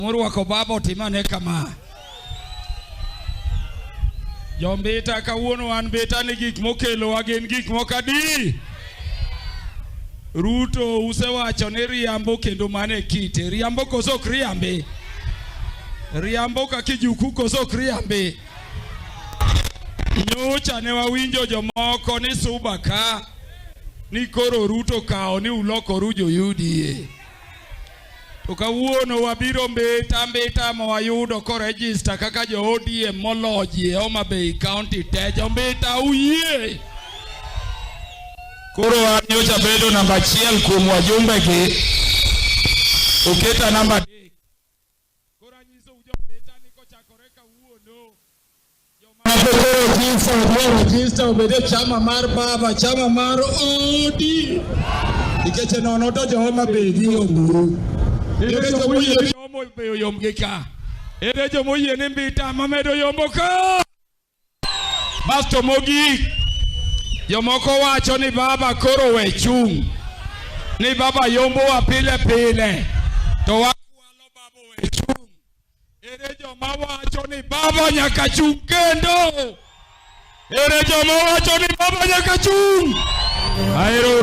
Murwako baba otimane kama. Jombeta kawuono an beta ni gik mokelo wagen gik mokadi. Ruto usewacho ni riambo kendo mane kite. Riambo koso kriambe. Riambo kakijuku koso kriambe. Nyocha ne wawinjo jomoko ni Suba ka ni koro Ruto kao ni uloko rujo UDA. To kawuono wabiro mbeta mawayudo ko register kaka jo ODM moloji e Homa Bay County te jombeta uye. Koro anyocha bedo namba 1 kuom wajumbe gi. Uketa namba 3. Koro anyiso ujombeta ni kochakore kawuono. Register obede chama mar BABA, chama mar ODM. Ikeche nono to jo Homa Bay gi oguru. Ere jo moyie yomo beyo yomgeka. Ere jo moyie ni mbita mamedo yomboka. Basto mogi. Jomoko wacho ni BABA koro we chung. Ni BABA yombo wa pile pile. To wakwalo BABA we chung. Ere joma wacho ni BABA nyaka chung kendo. Ere joma wacho ni BABA nyaka chung. Aero